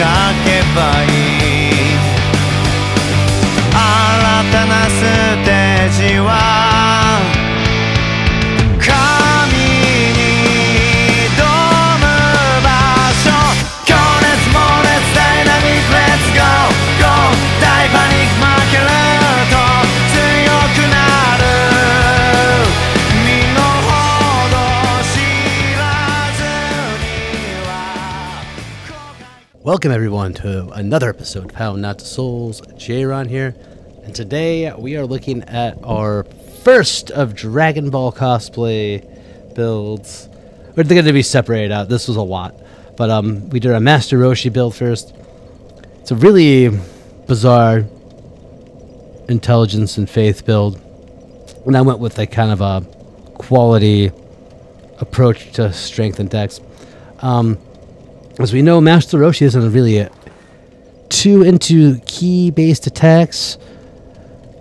かけばいい新たなステージは神に挑む場所強烈猛烈ダイナミックレッツゴーゴー大パニック負けると強くなる身の程知らずには Welcome everyone to another episode of How Not to Souls. J-Ron here, and today we are looking at our first of Dragon Ball cosplay builds. They're going to be separated out. This was a lot, but we did a Master Roshi build first. It's a really bizarre intelligence and faith build, and I went with a kind of a quality approach to strength and dex. As we know, Master Roshi isn't really too into key-based attacks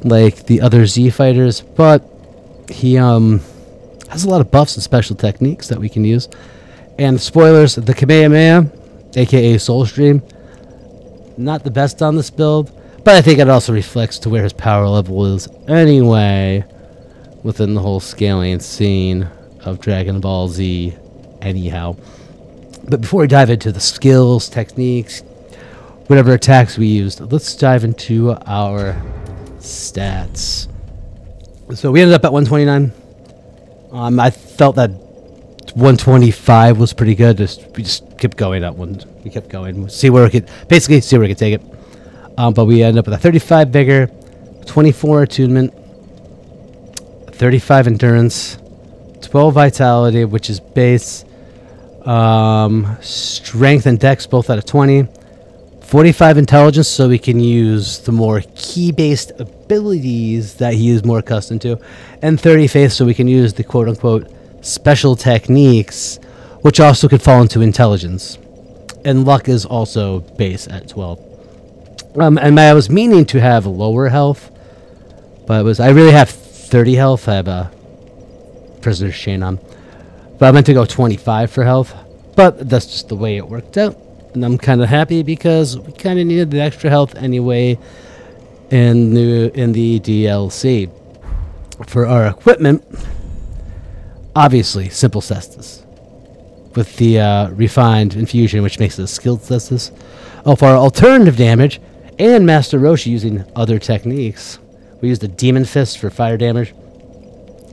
like the other Z fighters, but he has a lot of buffs and special techniques that we can use. And spoilers, the Kamehameha, aka Soul Stream, not the best on this build, but I think it also reflects to where his power level is anyway within the whole scaling scene of Dragon Ball Z anyhow. But before we dive into the skills, techniques, whatever attacks we used, let's dive into our stats. So we ended up at 129. I felt that 125 was pretty good. We just kept going at one. We kept going. See where we could take it. But we ended up with a 35 vigor, 24 attunement, 35 endurance, 12 vitality, which is base. Strength and dex both out of 20, 45 intelligence, so we can use the more key-based abilities that he is more accustomed to, and 30 faith, so we can use the quote-unquote special techniques, which also could fall into intelligence. And luck is also base at 12. And I was meaning to have lower health, but I really have 30 health. I have a prisoner's chain on. But I meant to go 25 for health, but that's just the way it worked out. And I'm kind of happy because we kind of needed the extra health anyway in the DLC. For our equipment, obviously, simple cestus with the refined infusion, which makes it a skilled cestus. Oh, for our alternative damage and Master Roshi using other techniques, we used a Demon Fist for fire damage.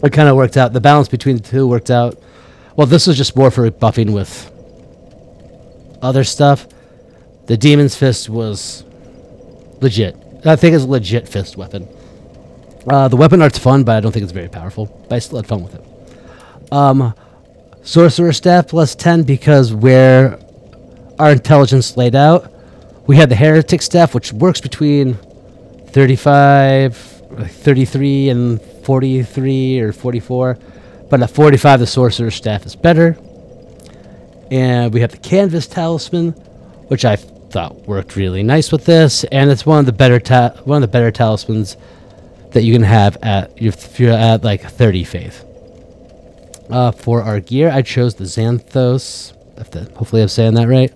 It kind of worked out. The balance between the two worked out. Well, this was just more for buffing with other stuff. The Demon's Fist was legit. I think it's a legit fist weapon. The weapon art's fun, but I don't think it's very powerful. But I still had fun with it. Sorcerer Staff plus 10 because where our intelligence laid out, we had the Heretic Staff, which works between 35, 33, and 43 or 44. But at 45, the Sorcerer's Staff is better. And we have the Canvas Talisman, which I thought worked really nice with this. And it's one of the better talismans that you can have if you're at like 30 faith. For our gear, I chose the Xanthos. Hopefully I'm saying that right.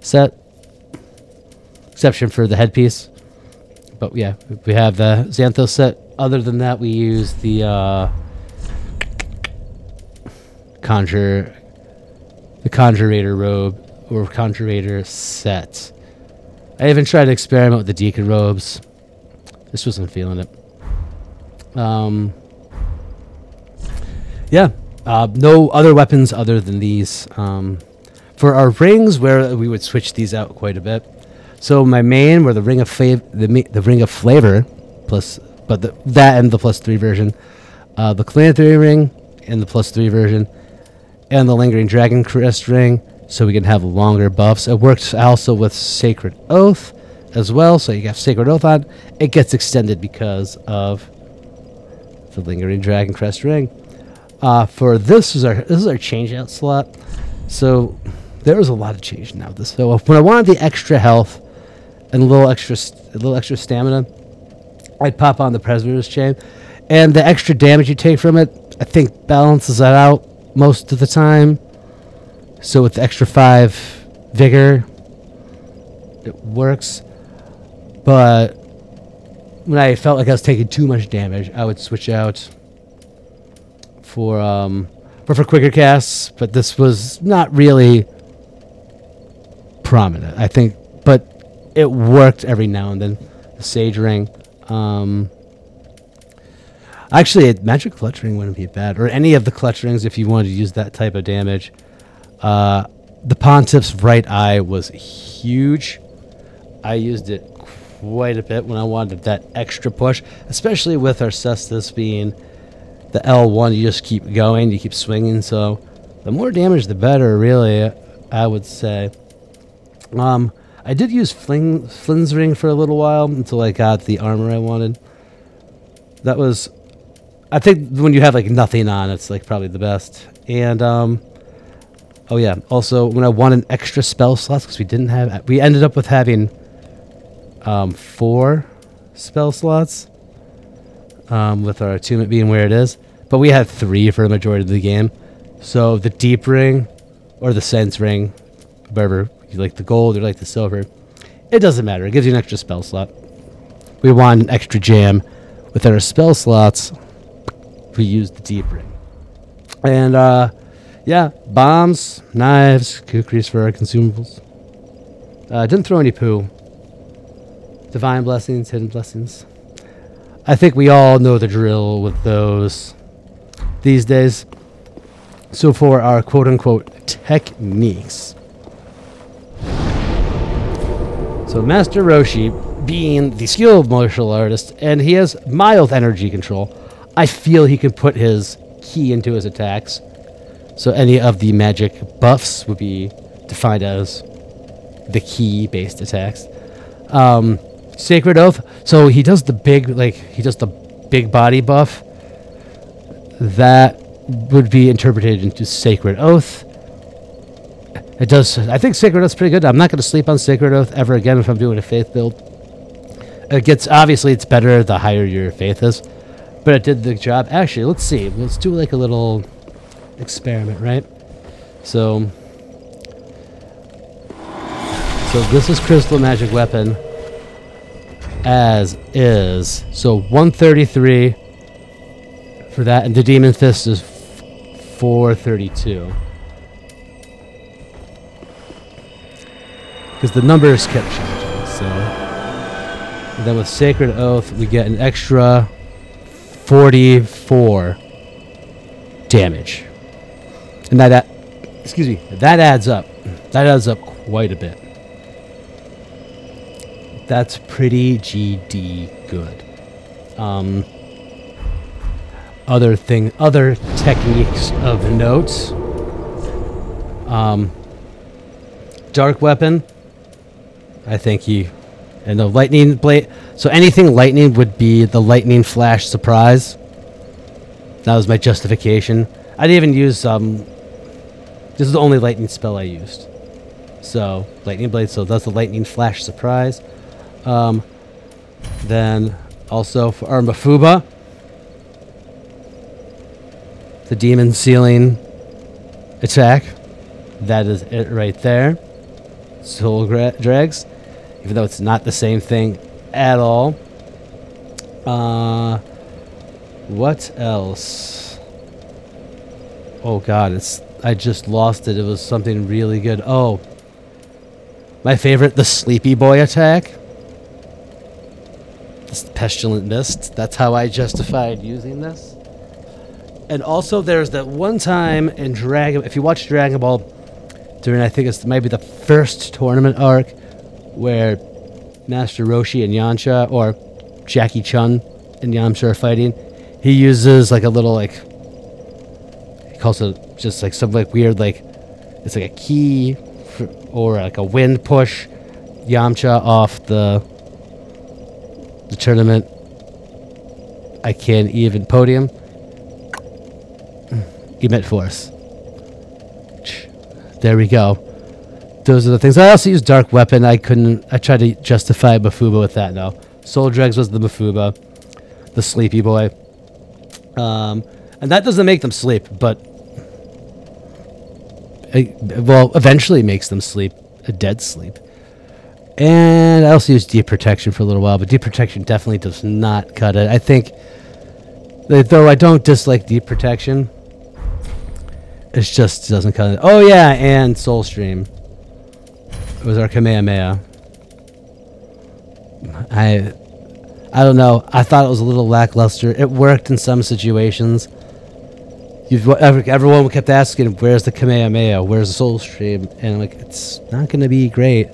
Set. Exception for the headpiece. But yeah, we have the Xanthos set. Other than that, we use the Conjurator robe or Conjurator set. I even tried to experiment with the Deacon robes. Just wasn't feeling it. Yeah. No other weapons other than these. For our rings, where we would switch these out quite a bit. So my main were the Ring of Flavor, plus, that and the +3 version. The Clanthry ring and the +3 version. And the Lingering Dragon Crest ring, so we can have longer buffs. It works also with Sacred Oath as well, so you have Sacred Oath on. It gets extended because of the Lingering Dragon Crest ring. For this is our change out slot. So there was a lot of change now. So when I wanted the extra health and a little extra stamina, I'd pop on the Prisoner's Chain, and the extra damage you take from it, I think, balances that out most of the time. So with the extra 5 vigor, It works, but when I felt like I was taking too much damage, I would switch out for quicker casts. But this was not really prominent, I think, but it worked every now and then. The Sage Ring. Actually, a Magic Clutch Ring wouldn't be bad, or any of the Clutch Rings if you wanted to use that type of damage. The Pontiff's right eye was huge. I used it quite a bit when I wanted that extra push, especially with our Cestus being the L1. You just keep going, you keep swinging, so the more damage the better, really, I would say. I did use Flynn's Ring for a little while until I got the armor I wanted. That was, I think when you have like nothing on, it's like probably the best. And oh yeah, also when I wanted extra spell slots, because we ended up with having 4 spell slots, with our attunement being where it is, but we had 3 for the majority of the game. So the Deep Ring or the Sense Ring, whatever you like, the gold or like the silver, it doesn't matter. It gives you an extra spell slot. We want an extra jam within our spell slots. We used the Deep Ring, and yeah, bombs, knives, kukris for our consumables. Didn't throw any poo. Divine blessings, hidden blessings. I think we all know the drill with those these days. So for our quote-unquote techniques. So Master Roshi, being the skilled martial artist, and he has mild energy control, I feel he can put his ki into his attacks. So any of the magic buffs would be defined as the ki-based attacks. Sacred Oath. So he does the big body buff. That would be interpreted into Sacred Oath. It does. I think Sacred Oath's pretty good. I'm not going to sleep on Sacred Oath ever again if I'm doing a faith build. Obviously it's better the higher your faith is, but it did the job. Actually, let's see. Let's do like a little experiment, right? So this is Crystal Magic Weapon as is. So 133 for that, and the Demon Fist is 432. Because the numbers kept changing, so. And then with Sacred Oath, we get an extra 44 damage. And that adds up. That adds up quite a bit. That's pretty GD good. Other techniques of note. Dark Weapon. I think and the Lightning Blade. So anything lightning would be the Lightning Flash Surprise. That was my justification. I didn't even use, this is the only lightning spell I used. So, Lightning Blade, so that's the Lightning Flash Surprise. Then, also for our Mafuba, the Demon Sealing attack. That is it right there. Soul Drags, even though it's not the same thing at all. What else? Oh god, I just lost it. It was something really good. Oh, my favorite, the Sleepy Boy attack. This Pestilent Mist. That's how I justified using this. And also, there's that one time in if you watch Dragon Ball during, I think it's maybe the first tournament arc, where Master Roshi and Yamcha, or Jackie Chun and Yamcha are fighting, he uses like a little he calls it just like some like weird it's like a key or like a wind push Yamcha off the tournament. I can't even podium. Emit Force. There we go. Those are the things. I also used Dark Weapon. I tried to justify Mafuba with that now. Soul Dregs was the Mafuba. The Sleepy Boy. And that doesn't make them sleep, but eventually makes them sleep. A dead sleep. And I also used Deep Protection for a little while, but Deep Protection definitely does not cut it. I think, though I don't dislike Deep Protection, it just doesn't cut it. Oh yeah, and Soul Stream. It was our Kamehameha. I don't know. I thought it was a little lackluster. It worked in some situations. Everyone kept asking, where's the Kamehameha? Where's the Soul Stream? And I'm like, it's not going to be great.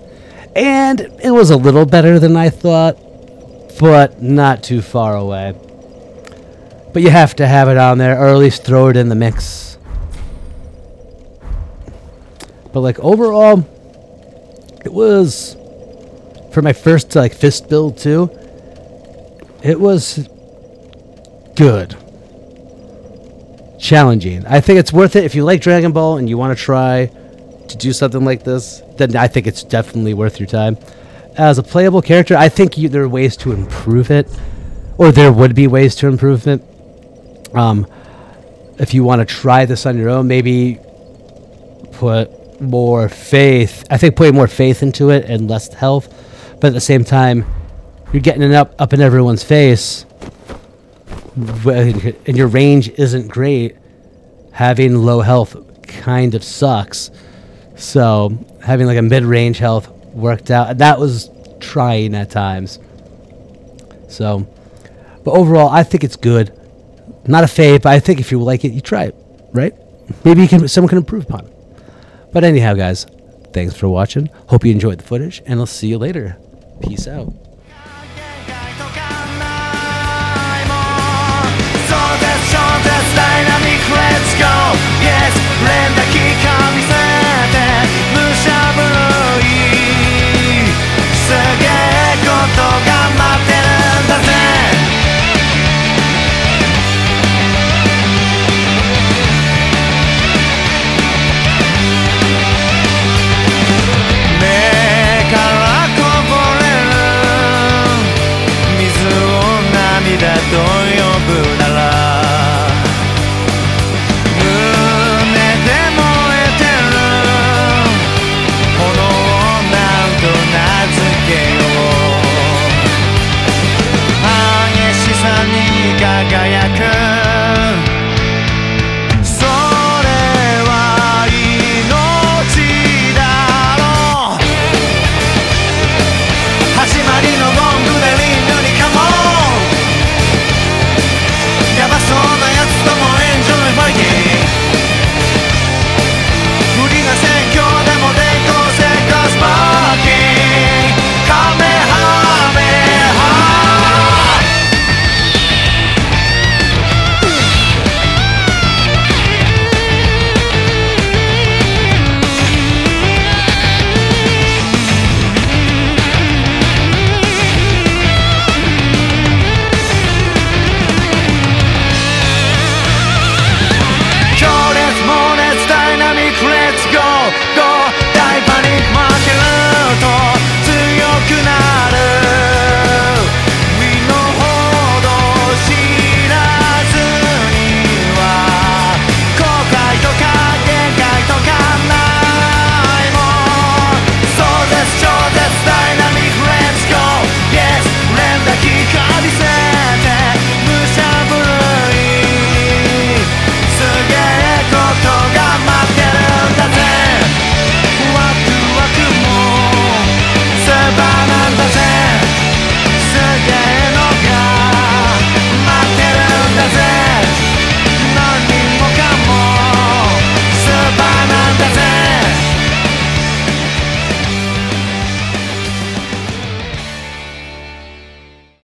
And it was a little better than I thought, but not too far away. But you have to have it on there, or at least throw it in the mix. But like overall, it was, for my first like fist build too, it was good. Challenging. I think it's worth it. If you like Dragon Ball and you want to try to do something like this, then I think it's definitely worth your time. As a playable character, I think there are ways to improve it, or there would be ways to improve it. If you want to try this on your own, maybe put more faith. I think putting more faith into it and less health, but at the same time, you're getting it up in everyone's face, and your range isn't great. Having low health kind of sucks. So having like a mid-range health worked out. That was trying at times. So, but overall, I think it's good. Not a fave, but I think if you like it, you try it, right? Maybe someone can improve upon it. But anyhow, guys, thanks for watching. Hope you enjoyed the footage, and I'll see you later. Peace out. Cho Zets Dynamic, let's go. Yes, 連打期間見せて武者震い、すげえことが待ってるんだぜ。目からこぼれる水を涙と呼ぶなら、輝く